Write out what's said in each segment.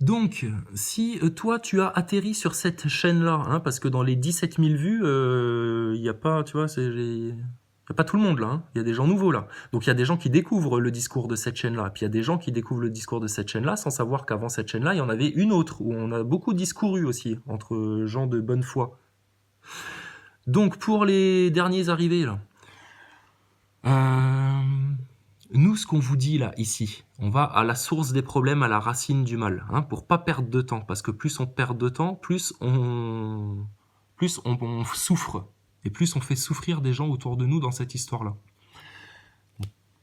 Donc, si toi tu as atterri sur cette chaîne-là, hein, parce que dans les 17 000 vues, il n'y a pas, tu vois, y a pas tout le monde là, hein. Il y a des gens nouveaux là. Donc il y a des gens qui découvrent le discours de cette chaîne-là. Puis il y a des gens qui découvrent le discours de cette chaîne-là sans savoir qu'avant cette chaîne-là, il y en avait une autre, où on a beaucoup discouru aussi, entre gens de bonne foi. Donc pour les derniers arrivés là, euh, nous, ce qu'on vous dit là, ici, on va à la source des problèmes, à la racine du mal, hein, pour pas perdre de temps, parce que plus on perd de temps, plus on souffre, et plus on fait souffrir des gens autour de nous dans cette histoire-là.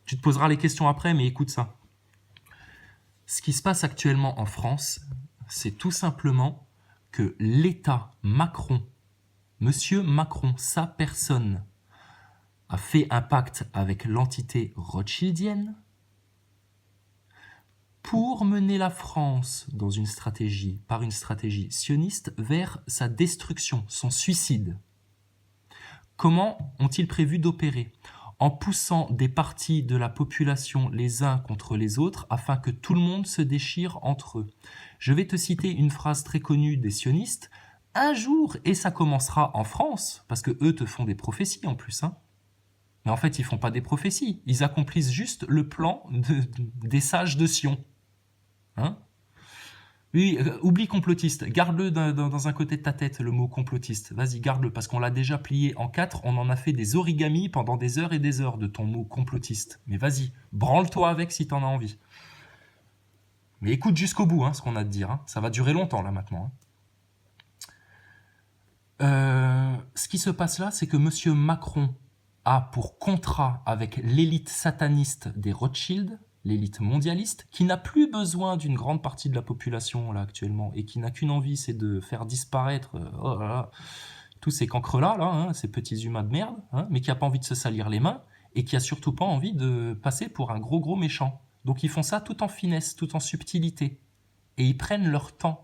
Tu te poseras les questions après, mais écoute ça. Ce qui se passe actuellement en France, c'est tout simplement que l'État Macron, Monsieur Macron, sa personne, a fait un pacte avec l'entité rothschildienne pour mener la France par une stratégie sioniste vers sa destruction, son suicide. Comment ont-ils prévu d'opérer? En poussant des parties de la population les uns contre les autres afin que tout le monde se déchire entre eux. Je vais te citer une phrase très connue des sionistes. Un jour, et ça commencera en France, parce que eux te font des prophéties en plus, hein. Mais en fait, ils font pas des prophéties, ils accomplissent juste le plan des sages de Sion. Hein? Oui, oublie complotiste. Garde-le dans un côté de ta tête, le mot complotiste. Vas-y, garde-le, parce qu'on l'a déjà plié en 4. On en a fait des origamis pendant des heures et des heures de ton mot complotiste. Mais vas-y, branle-toi avec si t'en as envie. Mais écoute jusqu'au bout, hein, ce qu'on a à te dire. Hein. Ça va durer longtemps, là, maintenant. Hein. Ce qui se passe là, c'est que Monsieur Macron a pour contrat avec l'élite sataniste des Rothschild, l'élite mondialiste, qui n'a plus besoin d'une grande partie de la population là actuellement et qui n'a qu'une envie, c'est de faire disparaître oh là là, tous ces cancres-là, là, hein, ces petits humains de merde, hein, mais qui n'a pas envie de se salir les mains et qui a surtout pas envie de passer pour un gros méchant. Donc ils font ça tout en finesse, tout en subtilité. Et ils prennent leur temps.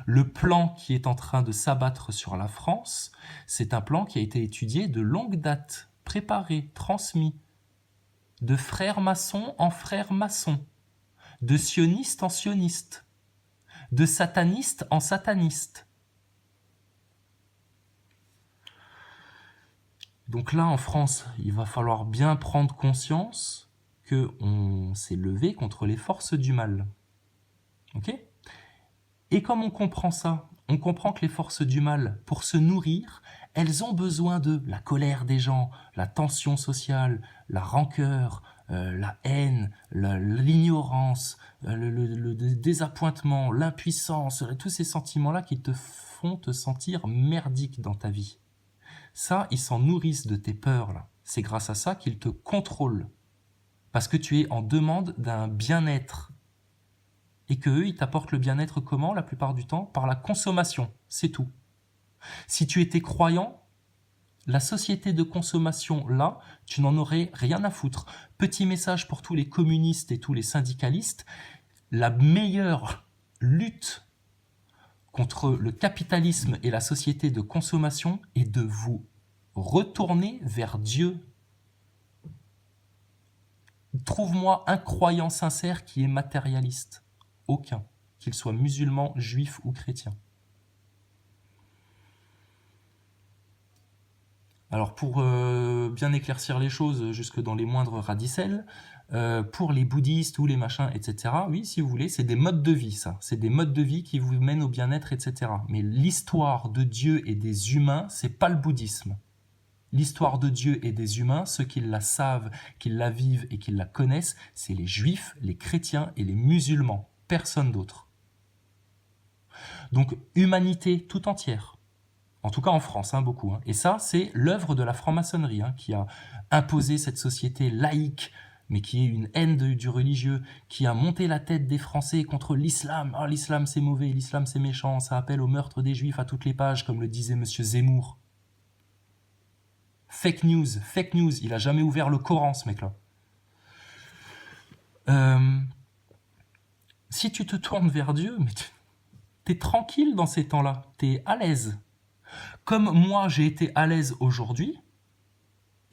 Le plan qui est en train de s'abattre sur la France, c'est un plan qui a été étudié de longue date, préparé, transmis, de frères maçons en frères maçons, de sionistes en sionistes, de satanistes en satanistes. Donc là, en France, il va falloir bien prendre conscience qu'on s'est levé contre les forces du mal. Ok ? Et comme on comprend ça, on comprend que les forces du mal, pour se nourrir, elles ont besoin de la colère des gens, la tension sociale, la rancœur, la haine, l'ignorance, le désappointement, l'impuissance, tous ces sentiments-là qui te font te sentir merdique dans ta vie. Ça, ils s'en nourrissent de tes peurs, là. C'est grâce à ça qu'ils te contrôlent. Parce que tu es en demande d'un bien-être. Et qu'eux, ils t'apportent le bien-être comment, la plupart du temps? Par la consommation, c'est tout. Si tu étais croyant, la société de consommation, là, tu n'en aurais rien à foutre. Petit message pour tous les communistes et tous les syndicalistes, la meilleure lutte contre le capitalisme et la société de consommation est de vous retourner vers Dieu. Trouve-moi un croyant sincère qui est matérialiste. Aucun, qu'il soit musulman, juif ou chrétien. Alors pour bien éclaircir les choses jusque dans les moindres radicelles, pour les bouddhistes ou les machins, etc., oui, si vous voulez, c'est des modes de vie, ça. C'est des modes de vie qui vous mènent au bien-être, etc. Mais l'histoire de Dieu et des humains, c'est pas le bouddhisme. L'histoire de Dieu et des humains, ceux qui la savent, qui la vivent et qui la connaissent, c'est les juifs, les chrétiens et les musulmans. Personne d'autre. Donc, humanité tout entière. En tout cas en France, hein, beaucoup. Hein. Et ça, c'est l'œuvre de la franc-maçonnerie, hein, qui a imposé cette société laïque, mais qui est une haine du religieux, qui a monté la tête des Français contre l'islam. Oh, l'islam c'est mauvais, l'islam c'est méchant, ça appelle au meurtre des juifs à toutes les pages, comme le disait monsieur Zemmour. Fake news, il a jamais ouvert le Coran, ce mec-là. Si tu te tournes vers Dieu, mais t'es tranquille dans ces temps-là, t'es à l'aise. Comme moi, j'ai été à l'aise aujourd'hui,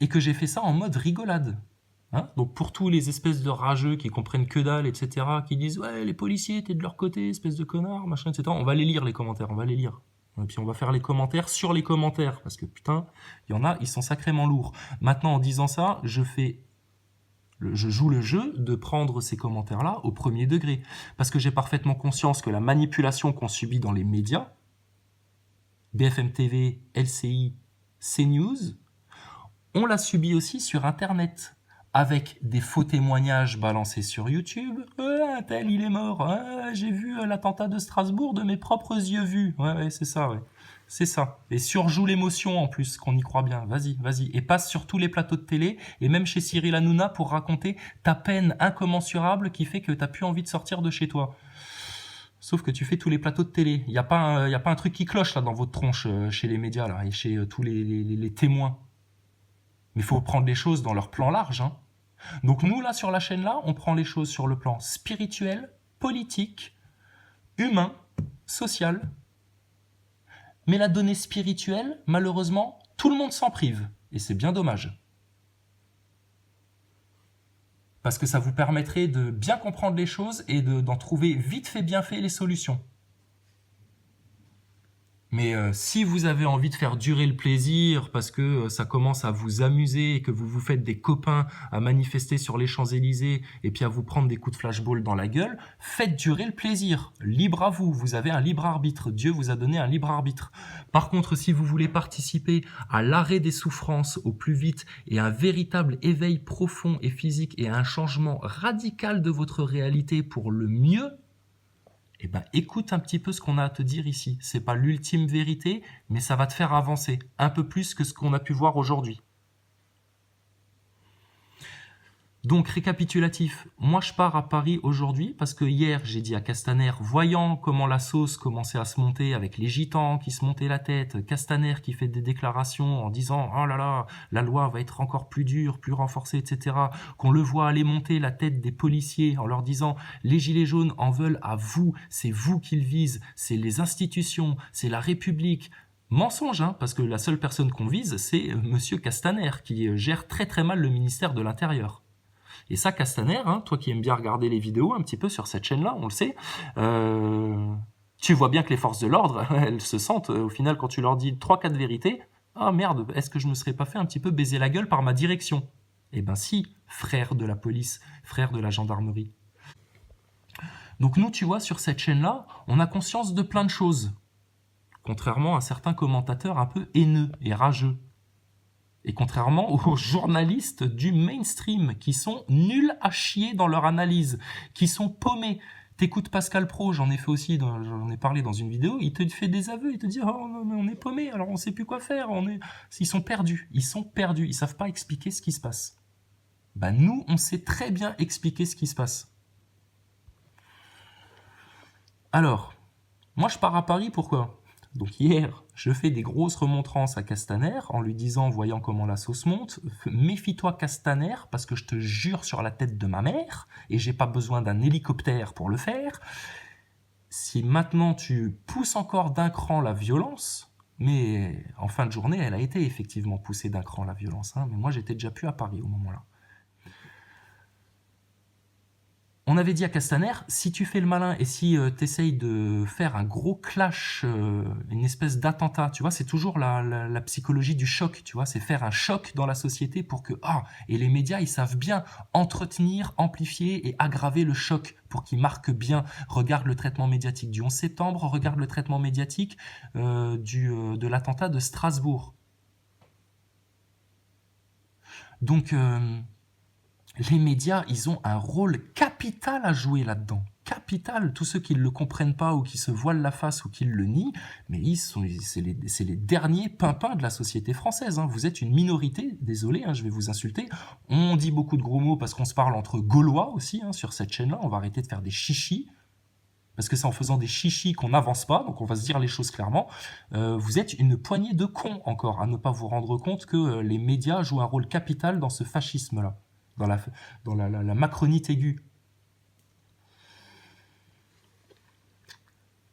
et que j'ai fait ça en mode rigolade. Hein, donc pour tous les espèces de rageux qui comprennent que dalle, etc., qui disent ouais les policiers t'es de leur côté, espèce de connard, machin, etc. On va les lire les commentaires, on va les lire. Et puis on va faire les commentaires sur les commentaires parce que putain, il y en a, ils sont sacrément lourds. Maintenant en disant ça, je joue le jeu de prendre ces commentaires-là au premier degré parce que j'ai parfaitement conscience que la manipulation qu'on subit dans les médias, BFM TV, LCI, CNews, on l'a subi aussi sur Internet, avec des faux témoignages balancés sur YouTube. Un tel, il est mort. J'ai vu l'attentat de Strasbourg de mes propres yeux vus. Ouais, c'est ça, ouais. C'est ça. Et surjoue l'émotion en plus, qu'on y croit bien. Vas-y, vas-y. Et passe sur tous les plateaux de télé, et même chez Cyril Hanouna, pour raconter ta peine incommensurable qui fait que t'as plus envie de sortir de chez toi. Sauf que tu fais tous les plateaux de télé. Il n'y a pas un truc qui cloche là dans votre tronche chez les médias là, et chez tous les témoins. Mais il faut prendre les choses dans leur plan large. Hein. Donc nous, là, sur la chaîne, là, on prend les choses sur le plan spirituel, politique, humain, social. Mais la donnée spirituelle, malheureusement, tout le monde s'en prive. Et c'est bien dommage. Parce que ça vous permettrait de bien comprendre les choses et d'en trouver vite fait, bien fait les solutions. Mais si vous avez envie de faire durer le plaisir parce que ça commence à vous amuser et que vous vous faites des copains à manifester sur les Champs-Élysées et puis à vous prendre des coups de flashball dans la gueule, faites durer le plaisir. Libre à vous, vous avez un libre arbitre. Dieu vous a donné un libre arbitre. Par contre, si vous voulez participer à l'arrêt des souffrances au plus vite et à un véritable éveil profond et physique et à un changement radical de votre réalité pour le mieux, eh ben, écoute un petit peu ce qu'on a à te dire ici. C'est pas l'ultime vérité, mais ça va te faire avancer un peu plus que ce qu'on a pu voir aujourd'hui. Donc, récapitulatif, moi je pars à Paris aujourd'hui parce que hier j'ai dit à Castaner, voyant comment la sauce commençait à se monter avec les gitans qui se montaient la tête, Castaner qui fait des déclarations en disant oh là là, la loi va être encore plus dure, plus renforcée, etc. Qu'on le voit aller monter la tête des policiers en leur disant les gilets jaunes en veulent à vous, c'est vous qu'ils visent, c'est les institutions, c'est la République. Mensonge, hein, parce que la seule personne qu'on vise, c'est Monsieur Castaner qui gère très très mal le ministère de l'Intérieur. Et ça, Castaner, hein, toi qui aimes bien regarder les vidéos un petit peu sur cette chaîne-là, on le sait, tu vois bien que les forces de l'ordre, elles se sentent, au final, quand tu leur dis 3-4 vérités, ah merde, est-ce que je me serais pas fait un petit peu baiser la gueule par ma direction? Eh ben si, frère de la police, frère de la gendarmerie. Donc nous, tu vois, sur cette chaîne-là, on a conscience de plein de choses, contrairement à certains commentateurs un peu haineux et rageux. Et contrairement aux journalistes du mainstream qui sont nuls à chier dans leur analyse, qui sont paumés. T'écoutes Pascal Pro, j'en ai fait aussi, j'en ai parlé dans une vidéo, il te fait des aveux, il te dit oh non, mais on est paumés, alors on sait plus quoi faire, ils sont perdus, ils savent pas expliquer ce qui se passe. Bah nous, on sait très bien expliquer ce qui se passe. Alors, moi je pars à Paris, pourquoi ? Donc hier, je fais des grosses remontrances à Castaner en lui disant, voyant comment la sauce monte, méfie-toi Castaner parce que je te jure sur la tête de ma mère et j'ai pas besoin d'un hélicoptère pour le faire. Si maintenant tu pousses encore d'un cran la violence, mais en fin de journée, elle a été effectivement poussée d'un cran la violence, hein, mais moi j'étais déjà plus à Paris au moment-là. On avait dit à Castaner, si tu fais le malin et si tu essayes de faire un gros clash, une espèce d'attentat, tu vois, c'est toujours la psychologie du choc, tu vois, c'est faire un choc dans la société pour que... et les médias, ils savent bien entretenir, amplifier et aggraver le choc pour qu'il marque bien. Regarde le traitement médiatique du 11 septembre, regarde le traitement médiatique de l'attentat de Strasbourg. Donc... les médias, ils ont un rôle capital à jouer là-dedans. Capital. Tous ceux qui ne le comprennent pas ou qui se voilent la face ou qui le nient, mais c'est les derniers pimpins de la société française. Hein. Vous êtes une minorité, désolé, hein, je vais vous insulter. On dit beaucoup de gros mots parce qu'on se parle entre Gaulois aussi hein, sur cette chaîne-là. On va arrêter de faire des chichis. Parce que c'est en faisant des chichis qu'on n'avance pas, donc on va se dire les choses clairement. Vous êtes une poignée de cons encore à ne pas vous rendre compte que les médias jouent un rôle capital dans ce fascisme-là. Dans la macronite aiguë.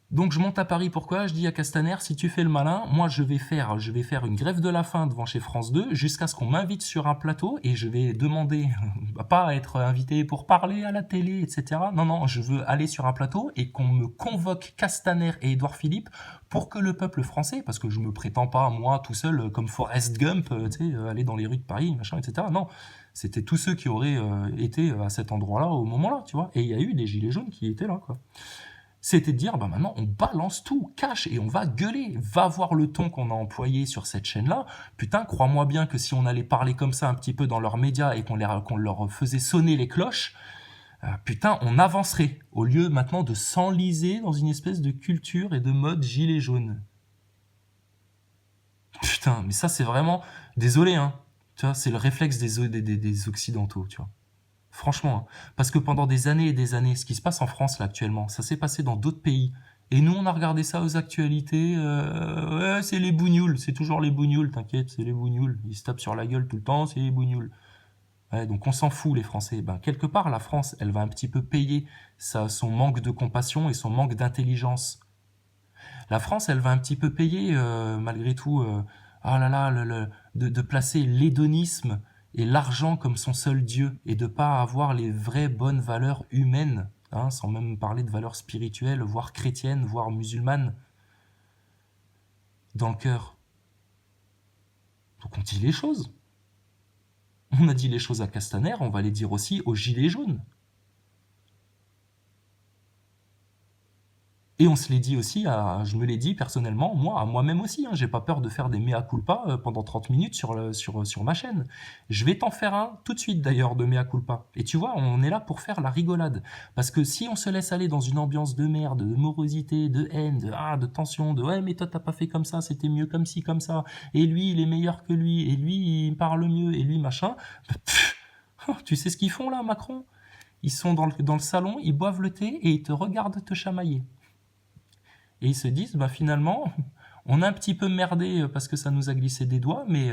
Donc je monte à Paris, pourquoi? Je dis à Castaner, si tu fais le malin, moi je vais faire une grève de la faim devant chez France 2 jusqu'à ce qu'on m'invite sur un plateau et je vais demander, pas à être invité pour parler à la télé, etc. Non, non, je veux aller sur un plateau et qu'on me convoque Castaner et Édouard Philippe pour que le peuple français, parce que je me prétends pas, moi, tout seul, comme Forrest Gump, tu sais, aller dans les rues de Paris, machin, etc. Non, c'était tous ceux qui auraient été à cet endroit-là au moment-là, tu vois. Et il y a eu des gilets jaunes qui étaient là, quoi. C'était de dire, bah maintenant, on balance tout, cash, et on va gueuler. Va voir le ton qu'on a employé sur cette chaîne-là. Putain, crois-moi bien que si on allait parler comme ça un petit peu dans leurs médias et qu'on leur faisait sonner les cloches, putain, on avancerait. Au lieu maintenant de s'enliser dans une espèce de culture et de mode gilet jaune. Putain, mais ça, c'est vraiment... Désolé, hein. Tu vois, c'est le réflexe des Occidentaux, tu vois. Franchement, hein. Parce que pendant des années et des années, ce qui se passe en France là actuellement, ça s'est passé dans d'autres pays. Et nous, on a regardé ça aux actualités. Ouais, c'est les bougnoules, c'est toujours les bougnoules, t'inquiète, c'est les bougnoules. Ils se tapent sur la gueule tout le temps, c'est les bougnoules. Ouais, donc on s'en fout les Français. Ben, quelque part, la France, elle va un petit peu payer son manque de compassion et son manque d'intelligence. La France, elle va un petit peu payer, malgré tout, ah là là, de placer l'hédonisme et l'argent comme son seul Dieu, et de pas avoir les vraies bonnes valeurs humaines, hein, sans même parler de valeurs spirituelles, voire chrétiennes, voire musulmanes, dans le cœur. Donc on dit les choses. On a dit les choses à Castaner, on va les dire aussi aux Gilets jaunes. Et on se l'est dit aussi, je me l'ai dit personnellement, moi, à moi-même aussi, hein, j'ai pas peur de faire des mea culpa pendant 30 minutes sur ma chaîne. Je vais t'en faire un tout de suite d'ailleurs de mea culpa. Et tu vois, on est là pour faire la rigolade. Parce que si on se laisse aller dans une ambiance de merde, de morosité, de haine, de tension, de ouais mais toi t'as pas fait comme ça, c'était mieux comme ci, comme ça, et lui il est meilleur que lui, et lui il parle mieux, et lui machin, tu sais ce qu'ils font là, Macron? Ils sont dans le salon, ils boivent le thé et ils te regardent te chamailler. Et ils se disent, bah finalement, on a un petit peu merdé parce que ça nous a glissé des doigts, mais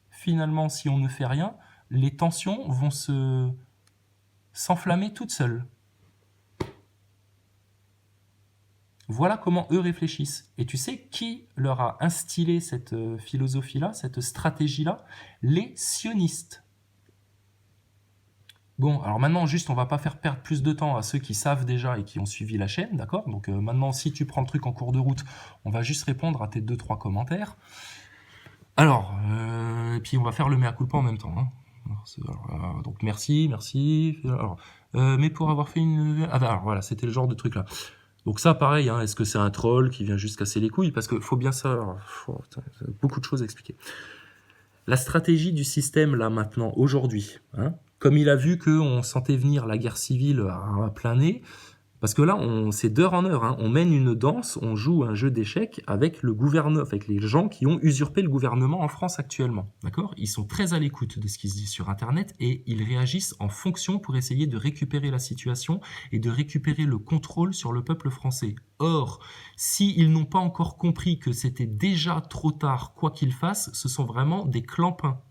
finalement, si on ne fait rien, les tensions vont s'enflammer toutes seules. Voilà comment eux réfléchissent. Et tu sais qui leur a instillé cette philosophie-là, cette stratégie-là? Les sionistes. Bon, alors maintenant, juste, on va pas faire perdre plus de temps à ceux qui savent déjà et qui ont suivi la chaîne, d'accord? Donc maintenant, si tu prends le truc en cours de route, on va juste répondre à tes 2-3 commentaires. Alors, et puis on va faire le mea culpa en même temps, hein. Donc merci. Alors, mais pour avoir fait une... Ah bah alors voilà, c'était le genre de truc là. Donc ça, pareil, hein, est-ce que c'est un troll qui vient juste casser les couilles? Parce qu'il faut bien savoir, beaucoup de choses à expliquer. La stratégie du système, là, maintenant, aujourd'hui, hein, comme il a vu qu'on sentait venir la guerre civile à plein nez, parce que là, c'est d'heure en heure, hein, on mène une danse, on joue un jeu d'échecs avec le gouvernement, avec les gens qui ont usurpé le gouvernement en France actuellement, d'accord? Ils sont très à l'écoute de ce qui se dit sur Internet et ils réagissent en fonction pour essayer de récupérer la situation et de récupérer le contrôle sur le peuple français. Or, s'ils n'ont pas encore compris que c'était déjà trop tard, quoi qu'ils fassent, ce sont vraiment des clampins.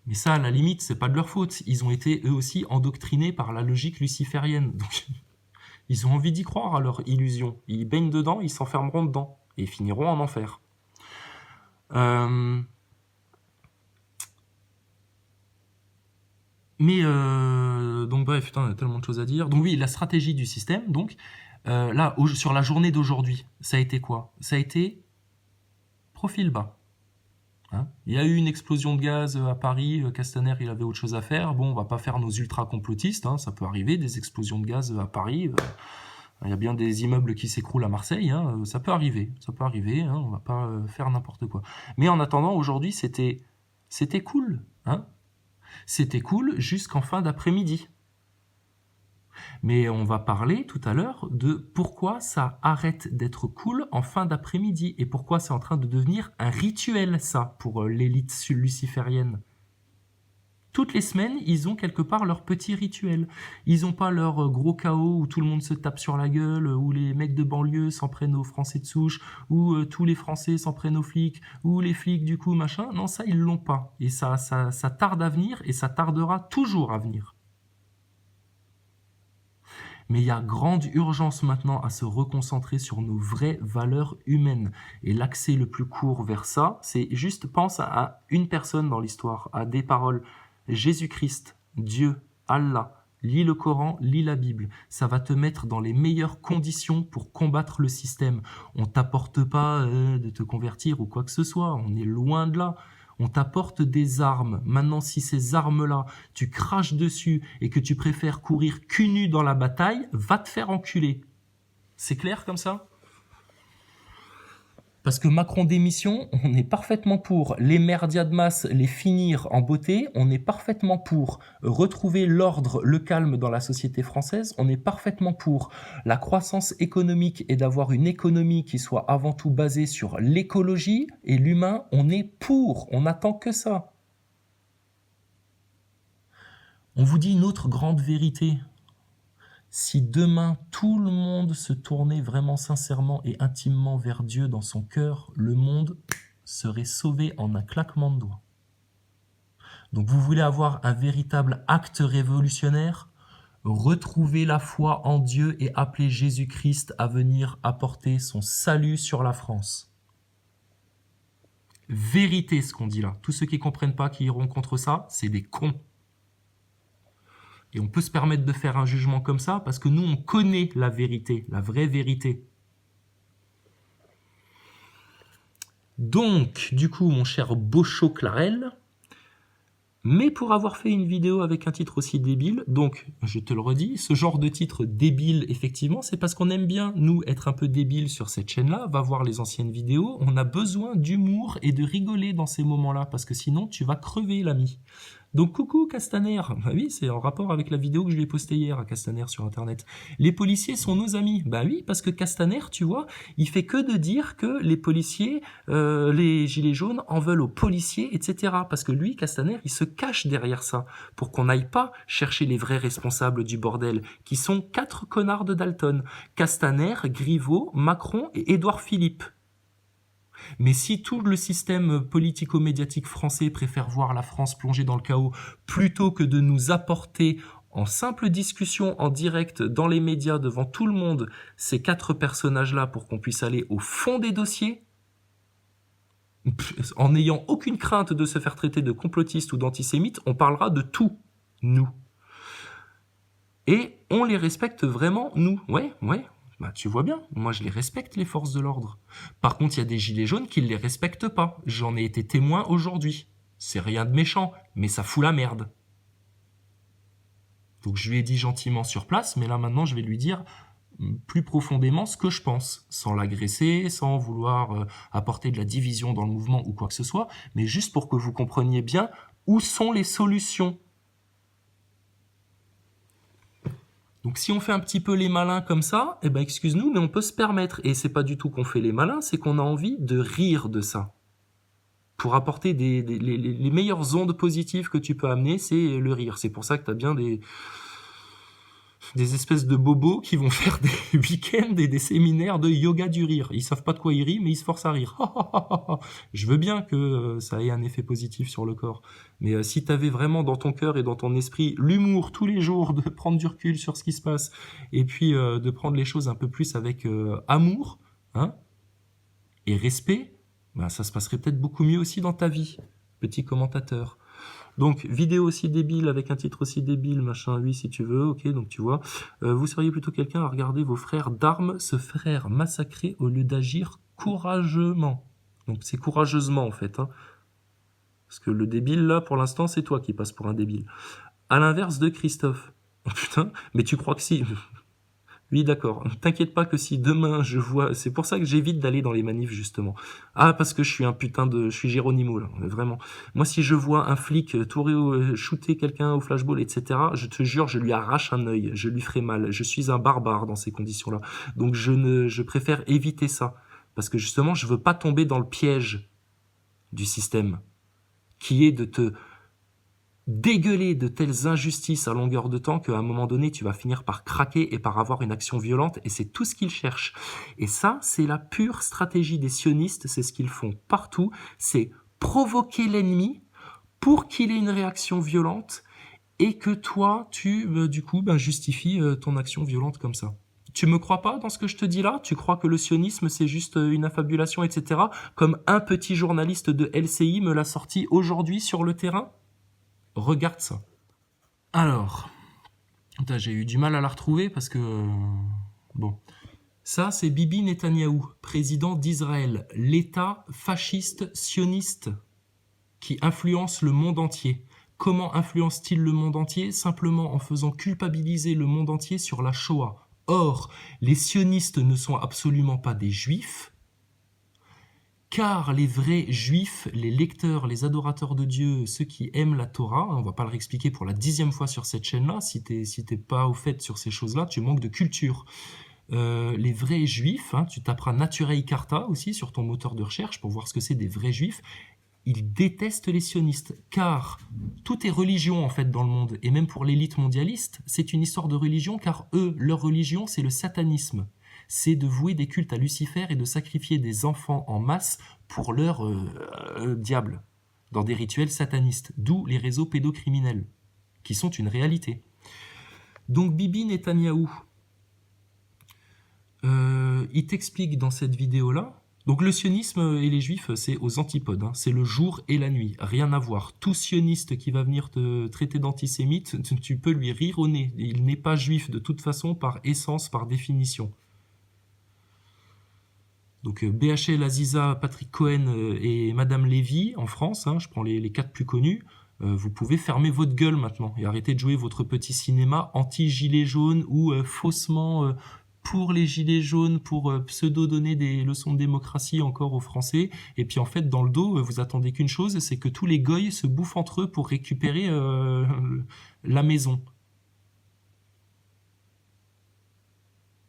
Mais ça, à la limite, c'est pas de leur faute. Ils ont été eux aussi endoctrinés par la logique luciférienne. Donc, ils ont envie d'y croire à leur illusion. Ils baignent dedans, ils s'enfermeront dedans. Et ils finiront en enfer. Donc bref, putain, il y a tellement de choses à dire. Donc oui, la stratégie du système, donc, là, sur la journée d'aujourd'hui, ça a été quoi? Ça a été profil bas. Hein, il y a eu une explosion de gaz à Paris, Castaner il avait autre chose à faire. Bon, on va pas faire nos ultra complotistes, hein, ça peut arriver, des explosions de gaz à Paris. Il y a bien des immeubles qui s'écroulent à Marseille, hein, ça peut arriver, hein, on va pas faire n'importe quoi. Mais en attendant, aujourd'hui, c'était cool, hein. C'était cool jusqu'en fin d'après-midi. Mais on va parler tout à l'heure de pourquoi ça arrête d'être cool en fin d'après-midi et pourquoi c'est en train de devenir un rituel, ça, pour l'élite luciférienne. Toutes les semaines, ils ont quelque part leur petit rituel. Ils n'ont pas leur gros chaos où tout le monde se tape sur la gueule, où les mecs de banlieue s'en prennent aux Français de souche, où tous les Français s'en prennent aux flics, où les flics du coup machin. Non, ça, ils l'ont pas. Et ça tarde à venir et ça tardera toujours à venir. Mais il y a grande urgence maintenant à se reconcentrer sur nos vraies valeurs humaines. Et l'accès le plus court vers ça, c'est juste pense à une personne dans l'histoire, à des paroles. Jésus-Christ, Dieu, Allah. Lis le Coran, lis la Bible. Ça va te mettre dans les meilleures conditions pour combattre le système. On t'apporte pas de te convertir ou quoi que ce soit. On est loin de là. On t'apporte des armes. Maintenant, si ces armes-là, tu craches dessus et que tu préfères courir cul nu dans la bataille, va te faire enculer. C'est clair comme ça ? Parce que Macron démission, on est parfaitement pour. Les merdias de masse, les finir en beauté, on est parfaitement pour. Retrouver l'ordre, le calme dans la société française, on est parfaitement pour. La croissance économique et d'avoir une économie qui soit avant tout basée sur l'écologie et l'humain, on est pour. On n'attend que ça. On vous dit une autre grande vérité. Si demain tout le monde se tournait vraiment sincèrement et intimement vers Dieu dans son cœur, le monde serait sauvé en un claquement de doigts. Donc vous voulez avoir un véritable acte révolutionnaire ? Retrouvez la foi en Dieu et appelez Jésus-Christ à venir apporter son salut sur la France. Vérité ce qu'on dit là. Tous ceux qui ne comprennent pas, qui iront contre ça, c'est des cons. Et on peut se permettre de faire un jugement comme ça parce que nous, on connaît la vérité, la vraie vérité. Donc, du coup, mon cher Bochot Clarel, mais pour avoir fait une vidéo avec un titre aussi débile, donc, je te le redis, ce genre de titre débile, effectivement, c'est parce qu'on aime bien, nous, être un peu débiles sur cette chaîne-là, va voir les anciennes vidéos, on a besoin d'humour et de rigoler dans ces moments-là, parce que sinon, tu vas crever, l'ami. Donc coucou Castaner, bah oui, c'est en rapport avec la vidéo que je lui ai postée hier à Castaner sur internet. Les policiers sont nos amis. Bah oui, parce que Castaner, tu vois, il fait que de dire que les policiers, les gilets jaunes en veulent aux policiers, etc. Parce que lui, Castaner, il se cache derrière ça pour qu'on n'aille pas chercher les vrais responsables du bordel, qui sont 4 connards de Dalton. Castaner, Griveaux, Macron et Édouard Philippe. Mais si tout le système politico-médiatique français préfère voir la France plonger dans le chaos plutôt que de nous apporter en simple discussion en direct dans les médias devant tout le monde ces 4 personnages-là pour qu'on puisse aller au fond des dossiers, en n'ayant aucune crainte de se faire traiter de complotiste ou d'antisémite, on parlera de tout, nous. Et on les respecte vraiment, nous. Ouais. Bah, tu vois bien, moi je les respecte, les forces de l'ordre. Par contre, il y a des gilets jaunes qui ne les respectent pas. J'en ai été témoin aujourd'hui. C'est rien de méchant, mais ça fout la merde. Donc je lui ai dit gentiment sur place, mais là maintenant je vais lui dire plus profondément ce que je pense, sans l'agresser, sans vouloir apporter de la division dans le mouvement ou quoi que ce soit, mais juste pour que vous compreniez bien où sont les solutions. Donc si on fait un petit peu les malins comme ça, eh ben excuse-nous, mais on peut se permettre. Et c'est pas du tout qu'on fait les malins, c'est qu'on a envie de rire de ça. Pour apporter les meilleures ondes positives que tu peux amener, c'est le rire. C'est pour ça que tu as bien des espèces de bobos qui vont faire des week-ends et des séminaires de yoga du rire. Ils savent pas de quoi ils rient, mais ils se forcent à rire. Je veux bien que ça ait un effet positif sur le corps. Mais si tu avais vraiment dans ton cœur et dans ton esprit l'humour tous les jours, de prendre du recul sur ce qui se passe, et puis de prendre les choses un peu plus avec amour, hein, et respect, ben, ça se passerait peut-être beaucoup mieux aussi dans ta vie, petit commentateur. Donc, vidéo aussi débile, avec un titre aussi débile, machin, oui, si tu veux, ok, donc tu vois. Vous seriez plutôt quelqu'un à regarder vos frères d'armes se faire massacrer au lieu d'agir courageusement. Donc, c'est courageusement, en fait, hein. Parce que le débile, là, pour l'instant, c'est toi qui passes pour un débile. À l'inverse de Christophe. Oh putain, mais tu crois que si... Oui, d'accord. T'inquiète pas que si demain je vois... C'est pour ça que j'évite d'aller dans les manifs, justement. Ah, parce que je suis un putain de... Je suis Géronimo, là. Vraiment. Moi, si je vois un flic shooter quelqu'un au flashball, etc., je te jure, je lui arrache un œil. Je lui ferai mal. Je suis un barbare dans ces conditions-là. Donc, je préfère éviter ça. Parce que, justement, je veux pas tomber dans le piège du système, qui est de te dégueuler de telles injustices à longueur de temps qu'à un moment donné, tu vas finir par craquer et par avoir une action violente, et c'est tout ce qu'ils cherchent. Et ça, c'est la pure stratégie des sionistes, c'est ce qu'ils font partout, c'est provoquer l'ennemi pour qu'il ait une réaction violente, et que toi, tu, du coup, justifies ton action violente comme ça. Tu me crois pas dans ce que je te dis là? Tu crois que le sionisme, c'est juste une affabulation, etc. Comme un petit journaliste de LCI me l'a sorti aujourd'hui sur le terrain? Regarde ça. Alors, j'ai eu du mal à la retrouver parce que... bon. Ça, c'est Bibi Netanyahou, président d'Israël, l'État fasciste sioniste qui influence le monde entier. Comment influence-t-il le monde entier? Simplement en faisant culpabiliser le monde entier sur la Shoah. Or, les sionistes ne sont absolument pas des juifs, car les vrais juifs, les lecteurs, les adorateurs de Dieu, ceux qui aiment la Torah, on va pas le réexpliquer pour la 10e fois sur cette chaîne-là, si t'es pas au fait sur ces choses-là, tu manques de culture. Les vrais juifs, tu taperas Naturei Carta aussi sur ton moteur de recherche pour voir ce que c'est des vrais juifs. Ils détestent les sionistes, car tout est religion en fait dans le monde, et même pour l'élite mondialiste, c'est une histoire de religion, car eux, leur religion, c'est le satanisme. C'est de vouer des cultes à Lucifer et de sacrifier des enfants en masse pour leur diable, dans des rituels satanistes, d'où les réseaux pédocriminels, qui sont une réalité. Donc Bibi Netanyahou, il t'explique dans cette vidéo-là. Donc le sionisme et les juifs, c'est aux antipodes, c'est le jour et la nuit, rien à voir. Tout sioniste qui va venir te traiter d'antisémite, tu peux lui rire au nez. Il n'est pas juif de toute façon, par essence, par définition. Donc BHL, Aziza, Patrick Cohen et Madame Lévy en France, je prends les 4 plus connus, vous pouvez fermer votre gueule maintenant et arrêter de jouer votre petit cinéma anti-gilet jaune ou faussement... pour les gilets jaunes, pour pseudo-donner des leçons de démocratie encore aux Français. Et puis en fait, dans le dos, vous attendez qu'une chose, c'est que tous les goys se bouffent entre eux pour récupérer la maison.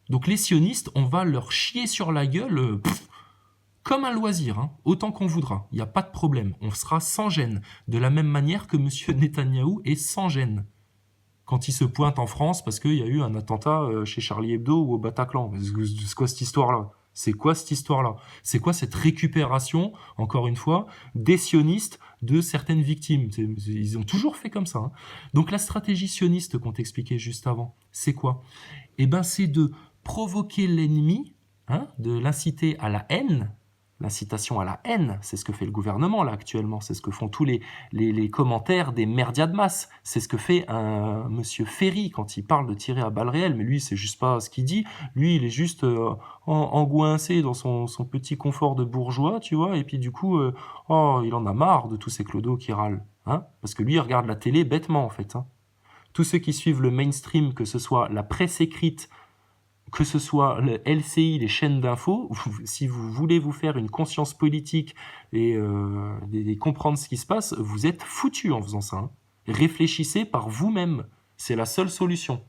Donc les sionistes, on va leur chier sur la gueule comme un loisir, autant qu'on voudra. Il n'y a pas de problème. On sera sans gêne. De la même manière que M. Netanyahou est sans gêne. Quand il se pointe en France parce qu'il y a eu un attentat chez Charlie Hebdo ou au Bataclan. C'est quoi cette histoire-là? C'est quoi cette histoire-là? C'est quoi cette récupération, encore une fois, des sionistes de certaines victimes? Ils ont toujours fait comme ça. Donc la stratégie sioniste qu'on t'expliquait juste avant, c'est quoi? Eh ben, c'est de provoquer l'ennemi, de l'inciter à la haine. L'incitation à la haine, c'est ce que fait le gouvernement là actuellement, c'est ce que font tous les commentaires des merdias de masse, c'est ce que fait un monsieur Ferry quand il parle de tirer à balles réelles, mais lui c'est juste pas ce qu'il dit, lui il est juste engoincé dans son petit confort de bourgeois, tu vois, et puis du coup, il en a marre de tous ces clodos qui râlent, parce que lui il regarde la télé bêtement en fait. Tous ceux qui suivent le mainstream, que ce soit la presse écrite, que ce soit le LCI, les chaînes d'infos, si vous voulez vous faire une conscience politique et comprendre ce qui se passe, vous êtes foutus en faisant ça. Réfléchissez par vous-même. C'est la seule solution.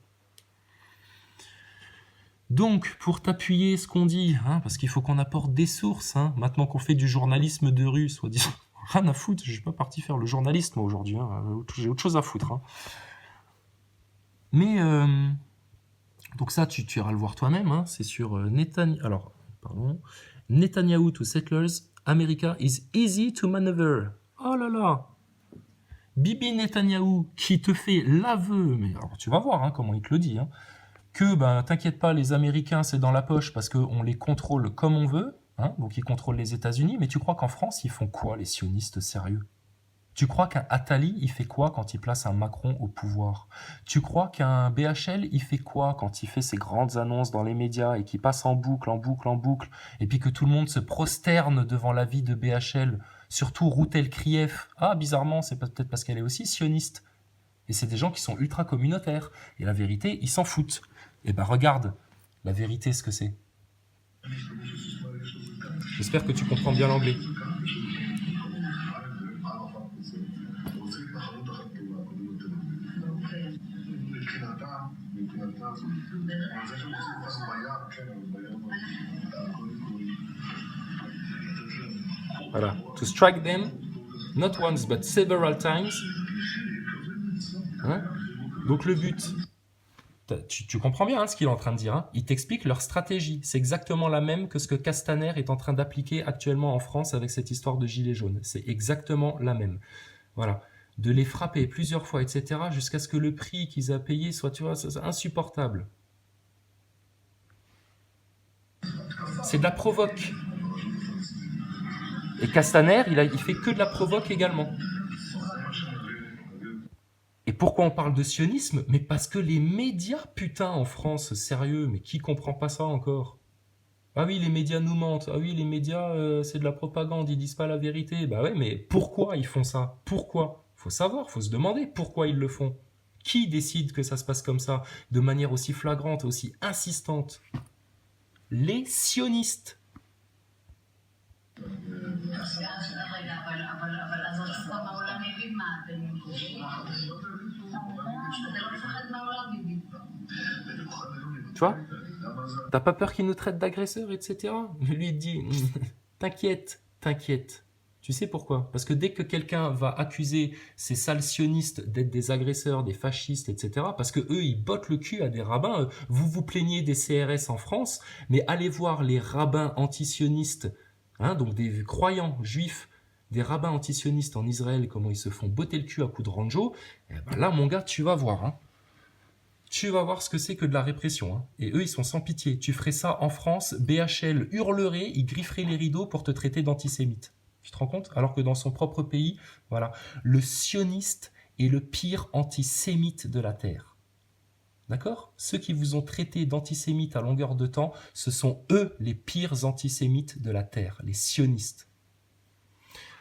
Donc, pour t'appuyer ce qu'on dit, parce qu'il faut qu'on apporte des sources, maintenant qu'on fait du journalisme de rue, soi-disant, rien à foutre, je suis pas parti faire le journaliste moi aujourd'hui, j'ai autre chose à foutre. Mais... donc ça, tu iras le voir toi-même, c'est sur Netanyahu to settlers, America is easy to maneuver. Oh là là. Bibi Netanyahou qui te fait l'aveu, mais alors tu vas voir comment il te le dit, que t'inquiète pas, les Américains c'est dans la poche parce qu'on les contrôle comme on veut, donc ils contrôlent les États-Unis, mais tu crois qu'en France ils font quoi les sionistes sérieux? Tu crois qu'un Attali, il fait quoi quand il place un Macron au pouvoir? Tu crois qu'un BHL, il fait quoi quand il fait ses grandes annonces dans les médias et qu'il passe en boucle, et puis que tout le monde se prosterne devant l'avis de BHL, surtout Routel Krief? Ah, bizarrement, c'est peut-être parce qu'elle est aussi sioniste. Et c'est des gens qui sont ultra communautaires. Et la vérité, ils s'en foutent. Et regarde, la vérité, ce que c'est. J'espère que tu comprends bien l'anglais. Voilà. To strike them, not once but several times. Donc le but, tu comprends bien ce qu'il est en train de dire. Il t'explique leur stratégie. C'est exactement la même que ce que Castaner est en train d'appliquer actuellement en France avec cette histoire de gilets jaunes. C'est exactement la même. Voilà. de les frapper plusieurs fois, etc., jusqu'à ce que le prix qu'ils aient payé soit, tu vois, c'est insupportable. C'est de la provoque. Et Castaner, il fait que de la provoque également. Et pourquoi on parle de sionisme? Mais parce que les médias, putain, en France, sérieux, mais qui comprend pas ça encore? Ah oui, les médias nous mentent. Ah oui, les médias, c'est de la propagande, ils disent pas la vérité. Bah ouais, mais pourquoi ils font ça? Pourquoi? Faut savoir, faut se demander pourquoi ils le font. Qui décide que ça se passe comme ça, de manière aussi flagrante, aussi insistante? Les sionistes. Tu vois? T'as pas peur qu'il nous traite d'agresseurs, etc. Lui, il dit, t'inquiète, t'inquiète. Tu sais pourquoi? Parce que dès que quelqu'un va accuser ces sales sionistes d'être des agresseurs, des fascistes, etc., parce que eux, ils bottent le cul à des rabbins. Vous vous plaignez des CRS en France, mais allez voir les rabbins antisionistes, hein, donc des croyants juifs, des rabbins antisionistes en Israël, comment ils se font botter le cul à coups de ranjo. Eh ben là, mon gars, tu vas voir, hein. Tu vas voir ce que c'est que de la répression. Hein. Et eux, ils sont sans pitié. Tu ferais ça en France, BHL hurlerait, il grifferait les rideaux pour te traiter d'antisémite. Tu te rends compte? Alors que dans son propre pays, voilà, le sioniste est le pire antisémite de la Terre. D'accord? Ceux qui vous ont traité d'antisémite à longueur de temps, ce sont eux les pires antisémites de la Terre, les sionistes.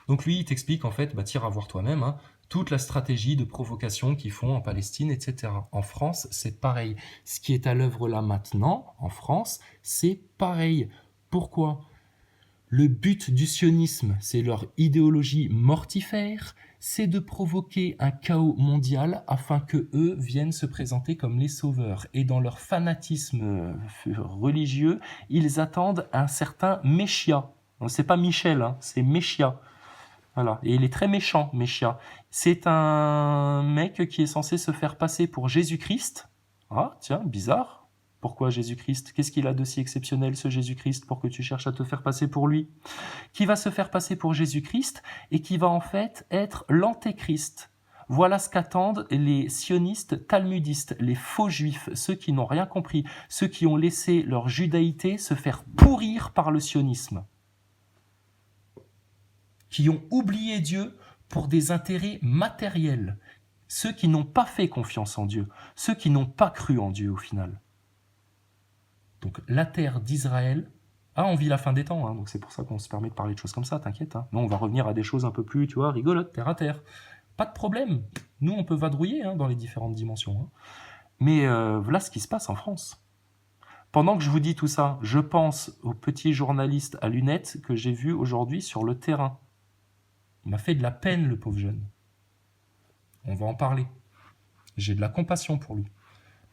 Donc lui, il t'explique en fait, bah tire à voir toi-même, hein, toute la stratégie de provocation qu'ils font en Palestine, etc. En France, c'est pareil. Ce qui est à l'œuvre là maintenant, en France, c'est pareil. Pourquoi? Le but du sionisme, c'est leur idéologie mortifère, c'est de provoquer un chaos mondial afin que eux viennent se présenter comme les sauveurs. Et dans leur fanatisme religieux, ils attendent un certain Messia. C'est pas Michel, hein, c'est Messia. Voilà. Et il est très méchant, Messia. C'est un mec qui est censé se faire passer pour Jésus-Christ. Ah, tiens, bizarre. Pourquoi Jésus-Christ? Qu'est-ce qu'il a de si exceptionnel, ce Jésus-Christ, pour que tu cherches à te faire passer pour lui? Qui va se faire passer pour Jésus-Christ et qui va en fait être l'antéchrist. Voilà ce qu'attendent les sionistes talmudistes, les faux juifs, ceux qui n'ont rien compris, ceux qui ont laissé leur judaïté se faire pourrir par le sionisme, qui ont oublié Dieu pour des intérêts matériels, ceux qui n'ont pas fait confiance en Dieu, ceux qui n'ont pas cru en Dieu au final. Donc la terre d'Israël, on vit la fin des temps, hein, donc c'est pour ça qu'on se permet de parler de choses comme ça, t'inquiète. Hein. Nous, on va revenir à des choses un peu plus, tu vois, rigolotes, terre à terre. Pas de problème. Nous, on peut vadrouiller dans les différentes dimensions. Hein. Mais voilà ce qui se passe en France. Pendant que je vous dis tout ça, je pense au petit journaliste à lunettes que j'ai vu aujourd'hui sur le terrain. Il m'a fait de la peine, le pauvre jeune. On va en parler. J'ai de la compassion pour lui.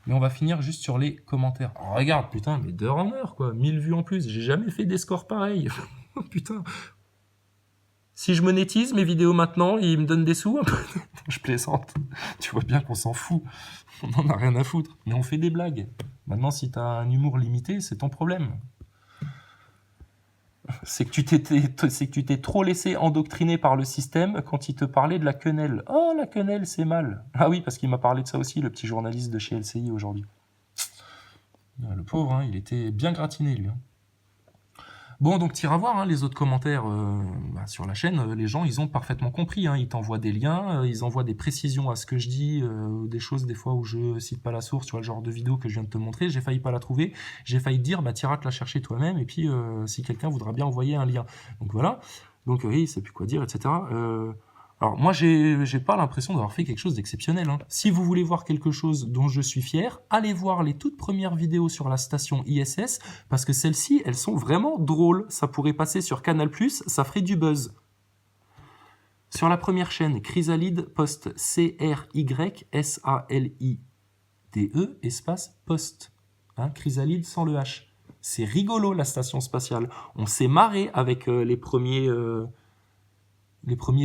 Mais on va finir juste sur les commentaires. Oh, regarde, putain, mais d'heure en heure, quoi. 1000 vues en plus. J'ai jamais fait des scores pareils. Putain. Si je monétise mes vidéos maintenant, ils me donnent des sous. Je plaisante. Tu vois bien qu'on s'en fout. On n'en a rien à foutre. Mais on fait des blagues. Maintenant, si t'as un humour limité, c'est ton problème. C'est que tu t'es trop laissé endoctriner par le système quand il te parlait de la quenelle. Oh, la quenelle, c'est mal. Ah oui, parce qu'il m'a parlé de ça aussi, le petit journaliste de chez LCI aujourd'hui. Le pauvre, hein, il était bien gratiné, lui. Hein. Bon, donc t'iras voir les autres commentaires sur la chaîne. Les gens, ils ont parfaitement compris. Hein, ils t'envoient des liens, ils envoient des précisions à ce que je dis, des choses des fois où je cite pas la source, tu vois, le genre de vidéo que je viens de te montrer. J'ai failli pas la trouver. J'ai failli te dire, t'iras te la chercher toi-même. Et puis, si quelqu'un voudra bien envoyer un lien. Donc voilà. Donc oui, il sait plus quoi dire, etc. Alors moi, j'ai pas l'impression d'avoir fait quelque chose d'exceptionnel. Hein. Si vous voulez voir quelque chose dont je suis fier, allez voir les toutes premières vidéos sur la station ISS, parce que celles-ci, elles sont vraiment drôles. Ça pourrait passer sur Canal+, ça ferait du buzz. Sur la première chaîne, Chrysalide poste CRYSALIDE espace poste. Hein, Chrysalide sans le H. C'est rigolo, la station spatiale. On s'est marré avec les premiers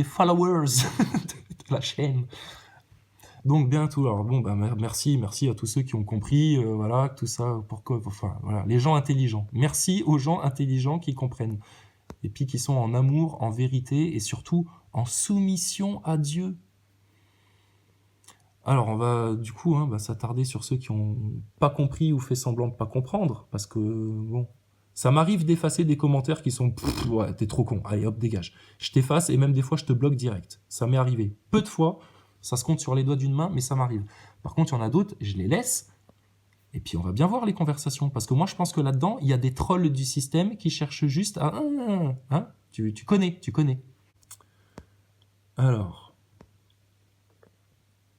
followers de la chaîne. Donc bientôt. Alors bon, merci à tous ceux qui ont compris, voilà, tout ça, voilà, les gens intelligents. Merci aux gens intelligents qui comprennent et puis qui sont en amour, en vérité et surtout en soumission à Dieu. Alors, on va du coup s'attarder sur ceux qui ont pas compris ou fait semblant de pas comprendre, parce que bon, ça m'arrive d'effacer des commentaires qui sont pff, ouais, t'es trop con, allez hop, dégage. Je t'efface et même des fois je te bloque direct. Ça m'est arrivé. Peu de fois, ça se compte sur les doigts d'une main, mais ça m'arrive. Par contre, il y en a d'autres, je les laisse, et puis on va bien voir les conversations, parce que moi je pense que là-dedans, il y a des trolls du système qui cherchent juste à... Hein, tu connais, tu connais. Alors...